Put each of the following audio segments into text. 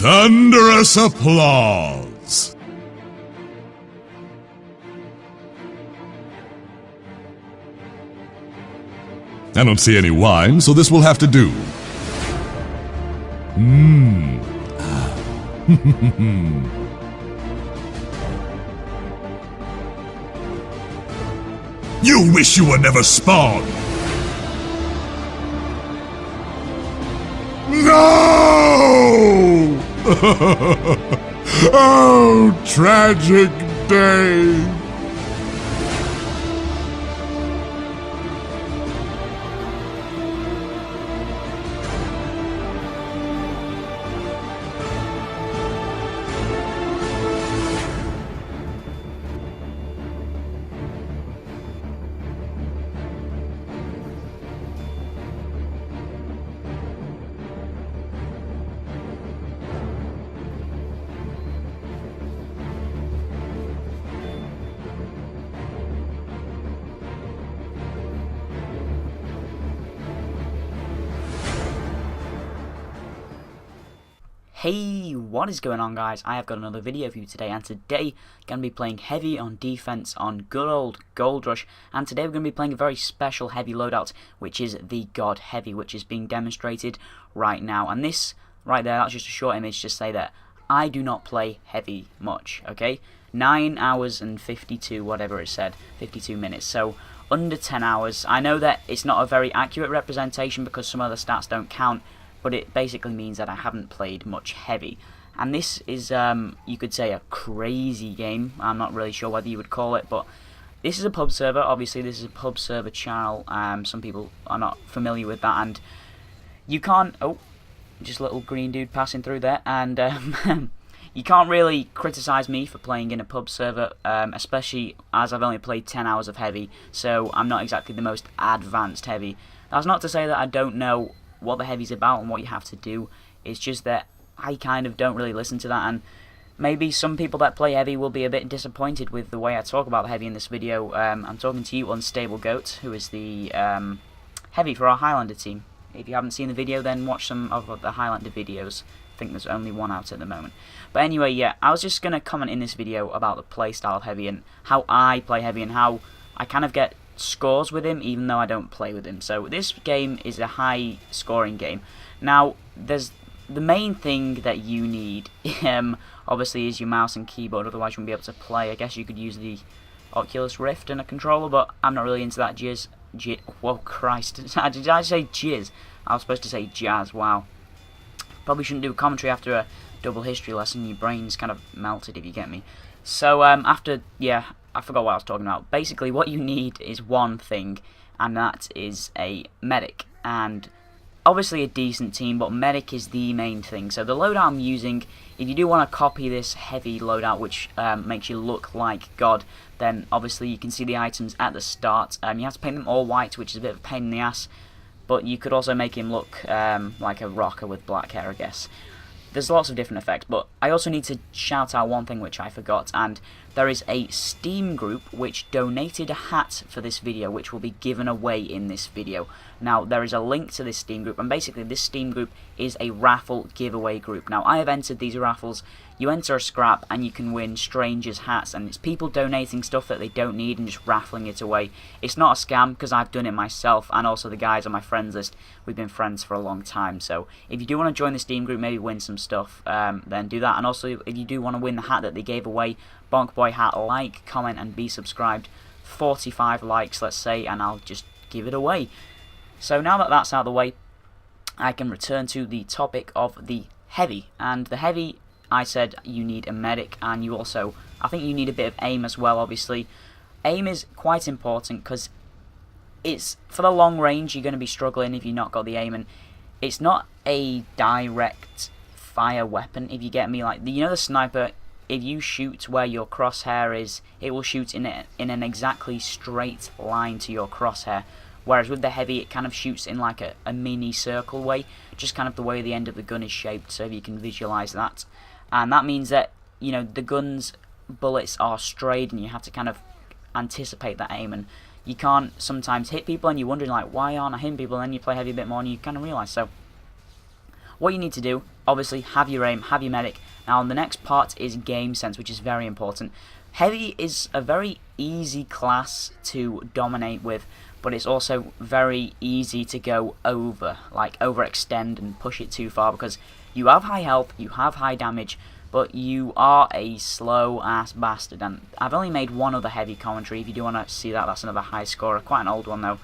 Thunderous applause! I don't see any wine, so this will have to do. You wish you were never spawned! No! Oh, tragic day! Hey, what is going on, guys? I have got another video for you today, and today I'm going to be playing heavy on defense on good old Goldrush, and today we're going to be playing a very special heavy loadout, which is the God Heavy, which is being demonstrated right now. And this right there, that's just a short image to say that I do not play heavy much, okay? 9 hours and 52, whatever it said, 52 minutes, so under 10 hours. I know that it's not a very accurate representation because some other stats don't count, but it basically means that I haven't played much heavy. And this is, you could say, a crazy game. I'm not really sure whether you would call it, but this is a pub server. Obviously, this is a pub server channel. Some people are not familiar with that, and you can't... Oh, just a little green dude passing through there. And you can't really criticize me for playing in a pub server, especially as I've only played 10 hours of heavy, so I'm not exactly the most advanced heavy. That's not to say that I don't know what the heavy's about and what you have to do. It's just that I kind of don't really listen to that, and maybe some people that play heavy will be a bit disappointed with the way I talk about the heavy in this video. I'm talking to you, Unstable Goat, who is the heavy for our Highlander team. If you haven't seen the video, then watch some of the Highlander videos. I think there's only one out at the moment. But anyway, yeah, I was just going to comment in this video about the playstyle of heavy and how I play heavy and how I kind of get scores with him even though I don't play with him. So this game is a high scoring game. Now there's the main thing that you need obviously is your mouse and keyboard, otherwise you won't be able to play. I guess you could use the Oculus Rift and a controller, but I'm not really into that jizz. Whoa, Christ, did I say jizz? I was supposed to say jazz. Wow, probably shouldn't do a commentary after a double history lesson. Your brain's kind of melted, if you get me. So yeah, I forgot what I was talking about. Basically, what you need is one thing, and that is a medic. And obviously a decent team, but medic is the main thing. So the loadout I'm using, if you do want to copy this heavy loadout, which makes you look like God, then obviously you can see the items at the start. You have to paint them all white, which is a bit of a pain in the ass, but you could also make him look like a rocker with black hair, I guess. There's lots of different effects, but I also need to shout out one thing which I forgot, and there is a Steam group which donated a hat for this video, which will be given away in this video. Now, there is a link to this Steam group, and basically this Steam group is a raffle giveaway group. Now, I have entered these raffles. You enter a scrap and you can win strangers' hats, and it's people donating stuff that they don't need and just raffling it away. It's not a scam because I've done it myself, and also the guys on my friends list, we've been friends for a long time. So if you do want to join the Steam group, maybe win some stuff, then do that. And also, if you do want to win the hat that they gave away, Bonk Boy hat, like, comment, and be subscribed. 45 likes, let's say, and I'll just give it away. So now that that's out of the way, I can return to the topic of the heavy. And the heavy, I said you need a medic, and you also, I think you need a bit of aim as well, obviously. Aim is quite important because it's, for the long range, you're going to be struggling if you've not got the aim, and it's not a direct fire weapon, if you get me. Like, you know the sniper, if you shoot where your crosshair is, it will shoot in an exactly straight line to your crosshair. Whereas with the heavy, it kind of shoots in like a mini circle way, just kind of the way the end of the gun is shaped, so if you can visualize that. And that means that, you know, the gun's bullets are strayed, and you have to kind of anticipate that aim, and you can't sometimes hit people, and you're wondering, like, why aren't I hitting people, and then you play heavy a bit more, and you kind of realize. So what you need to do obviously have your aim, have your medic. Now the next part is game sense, which is very important. Heavy is a very easy class to dominate with, but it's also very easy to go over, like overextend and push it too far, because you have high health, you have high damage, but you are a slow ass bastard. And I've only made one other heavy commentary. If you do want to see that, that's another high scorer, quite an old one though.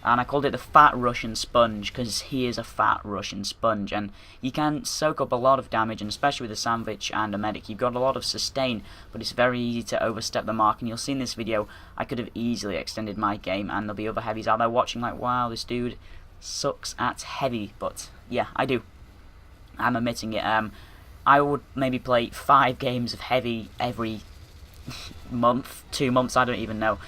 And I called it the Fat Russian Sponge, because he is a fat Russian sponge, and you can soak up a lot of damage, and especially with a sandwich and a medic, you've got a lot of sustain, but it's very easy to overstep the mark. And you'll see in this video, I could have easily extended my game, and there'll be other heavies out there watching like, wow, this dude sucks at heavy. But yeah, I do. I'm admitting it. I would maybe play 5 games of heavy every month, 2 months, I don't even know.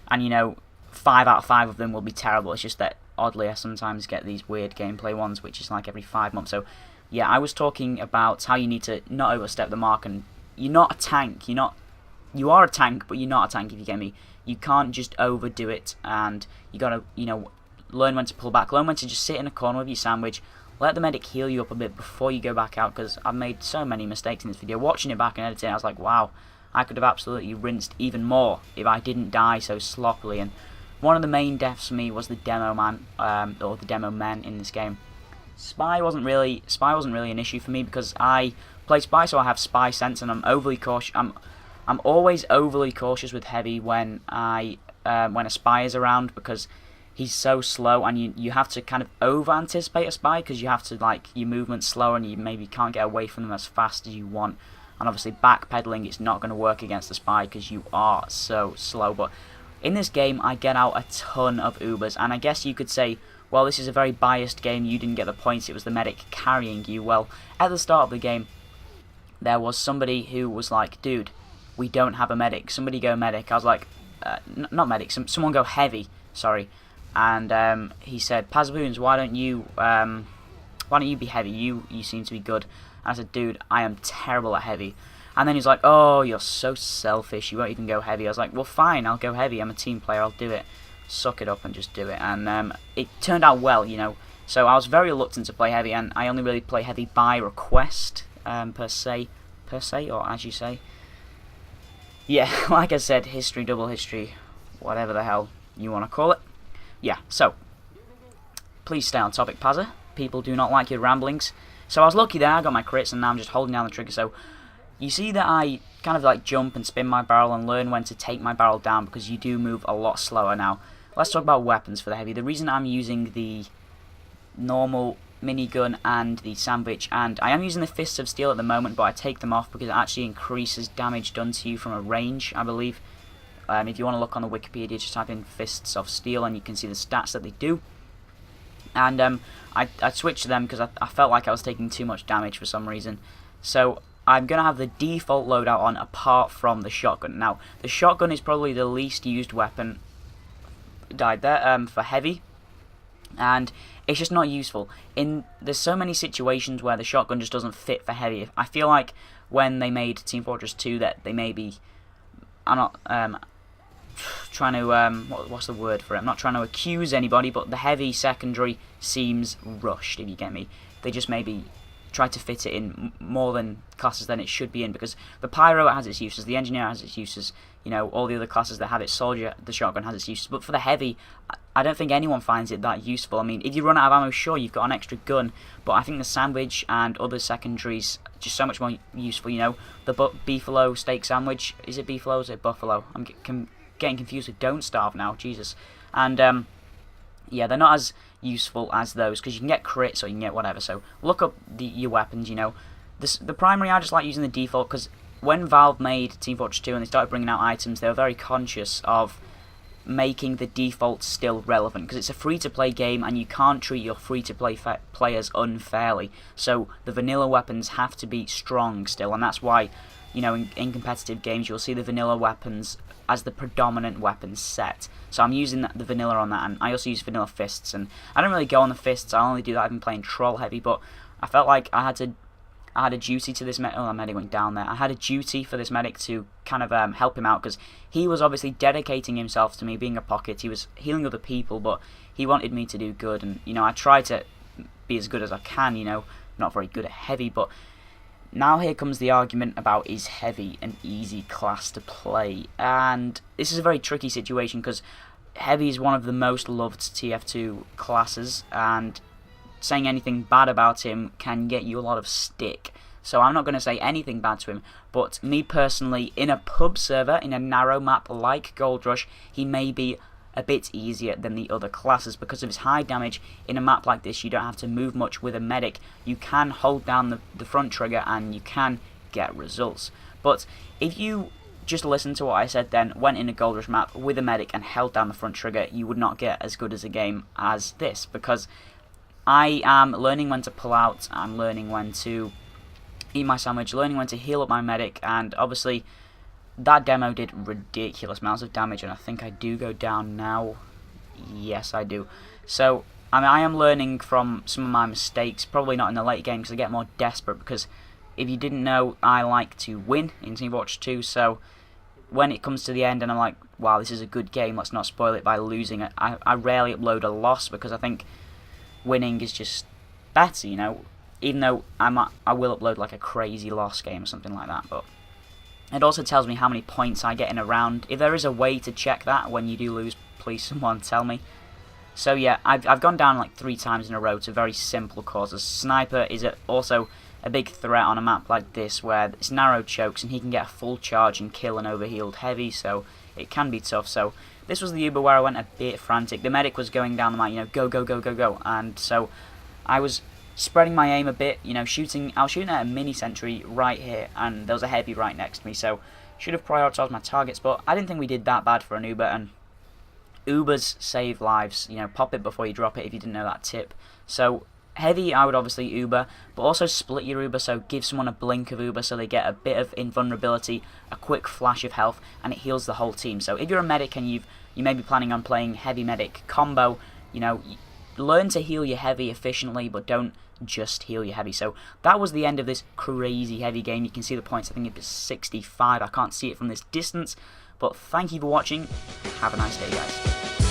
And you know, 5 out of 5 of them will be terrible. It's just that oddly I sometimes get these weird gameplay ones, which is like every 5 months. So yeah, I was talking about how you need to not overstep the mark, and you're not a tank. You are a tank, but you're not a tank, if you get me. You can't just overdo it, and you gotta, you know, learn when to pull back, learn when to just sit in a corner with your sandwich, let the medic heal you up a bit before you go back out, because I've made so many mistakes in this video. Watching it back and editing, I was like, wow, I could have absolutely rinsed even more if I didn't die so sloppily. And one of the main deaths for me was the demo man, or the demo men in this game. Spy wasn't really an issue for me, because I play spy, so I have spy sense, and I'm overly cautious. I'm always overly cautious with heavy when a spy is around, because he's so slow, and you have to kind of over anticipate a spy, because you have to, like, your movement's slower, and you maybe can't get away from them as fast as you want. And obviously backpedaling is not going to work against the spy, because you are so slow. But in this game, I get out a ton of ubers, and I guess you could say, well, this is a very biased game, you didn't get the points, it was the medic carrying you. Well, at the start of the game, there was somebody who was like, dude, we don't have a medic, somebody go medic. I was like, not medic, someone go heavy, sorry. And he said, Pazapwns, why don't you be heavy, you seem to be good. And I said, dude, I am terrible at heavy. And then he's like, oh, you're so selfish, you won't even go heavy. I was like, well, fine, I'll go heavy, I'm a team player, I'll do it. Suck it up and just do it. And it turned out well, you know. So I was very reluctant to play heavy, and I only really play heavy by request, per se, or as you say. Yeah, like I said, history, double history, whatever the hell you want to call it. Yeah, so, please stay on topic, Pazza. People do not like your ramblings. So I was lucky there, I got my crits, and now I'm just holding down the trigger. So you see that I kind of like jump and spin my barrel and learn when to take my barrel down, because you do move a lot slower. Now, let's talk about weapons for the heavy. The reason I'm using the normal minigun and the sandwich, and I am using the Fists of Steel at the moment, but I take them off because it actually increases damage done to you from a range, I believe. If you want to look on the Wikipedia, just type in Fists of Steel and you can see the stats that they do. And I switched to them because I felt like I was taking too much damage for some reason. So I'm going to have the default loadout on apart from the shotgun. Now, the shotgun is probably the least used weapon, died there, for heavy. And it's just not useful. There's so many situations where the shotgun just doesn't fit for heavy. I feel like when they made Team Fortress 2 that they maybe... I'm not trying to... what's the word for it? I'm not trying to accuse anybody, but the heavy secondary seems rushed, if you get me. They just maybe try to fit it in more than classes than it should be in, because the Pyro has its uses, the Engineer has its uses, you know, all the other classes that have it, Soldier, the Shotgun has its uses, but for the heavy, I don't think anyone finds it that useful. I mean, if you run out of ammo, sure, you've got an extra gun, but I think the Sandwich and other secondaries just so much more useful, you know, the Beefalo Steak Sandwich, is it Beefalo or is it Buffalo? I'm getting confused with Don't Starve now, Jesus. And, yeah, they're not as useful as those, because you can get crits or you can get whatever, so look up your weapons, you know. The primary, I just like using the default, because when Valve made Team Fortress 2 and they started bringing out items, they were very conscious of making the default still relevant, because it's a free-to-play game and you can't treat your free-to-play players unfairly, so the vanilla weapons have to be strong still, and that's why, you know, in competitive games you'll see the vanilla weapons as the predominant weapon set. So I'm using the vanilla on that, and I also use vanilla fists, and I don't really go on the fists, I only do that I've been playing troll heavy, but I felt like I had a duty to this medic. Oh, that medic went down there. I had a duty for this medic to kind of help him out, because he was obviously dedicating himself to me being a pocket. He was healing other people, but he wanted me to do good, and, you know, I try to be as good as I can, you know, not very good at heavy, but now here comes the argument about, is heavy an easy class to play? And this is a very tricky situation because heavy is one of the most loved TF2 classes, and saying anything bad about him can get you a lot of stick. So I'm not going to say anything bad to him, but me personally, in a pub server, in a narrow map like Goldrush, he may be a bit easier than the other classes because of his high damage. In a map like this, you don't have to move much with a medic. You can hold down the front trigger and you can get results. But if you just listen to what I said then, went in a Goldrush map with a medic and held down the front trigger, you would not get as good as a game as this, because I am learning when to pull out, I'm learning when to eat my sandwich, learning when to heal up my medic, and obviously that demo did ridiculous amounts of damage, and I think I do go down now. Yes, I do. So, I mean, I am learning from some of my mistakes, probably not in the late game because I get more desperate, because if you didn't know, I like to win in Teamwatch 2, so when it comes to the end and I'm like, wow, this is a good game, let's not spoil it by losing it, I rarely upload a loss because I think winning is just better, you know, even though I will upload like a crazy loss game or something like that, but it also tells me how many points I get in a round. If there is a way to check that when you do lose, please someone tell me. So yeah, I've gone down like 3 times in a row to very simple causes. Sniper is also a big threat on a map like this where it's narrow chokes and he can get a full charge and kill an overhealed heavy, so it can be tough. So this was the Uber where I went a bit frantic. The medic was going down the map, you know, go, go, go, go, go, and so I was spreading my aim a bit, you know, I was shooting at a mini sentry right here, and there was a heavy right next to me, so should have prioritised my targets, but I didn't think we did that bad for an Uber, and Ubers save lives, you know, pop it before you drop it if you didn't know that tip. So heavy, I would obviously Uber, but also split your Uber, so give someone a blink of Uber so they get a bit of invulnerability, a quick flash of health, and it heals the whole team. So if you're a medic and you may be planning on playing heavy medic combo, you know, learn to heal your heavy efficiently, but don't just heal your heavy. So that was the end of this crazy heavy game. You can see the points, I think it was 65, I can't see it from this distance, but thank you for watching, have a nice day guys.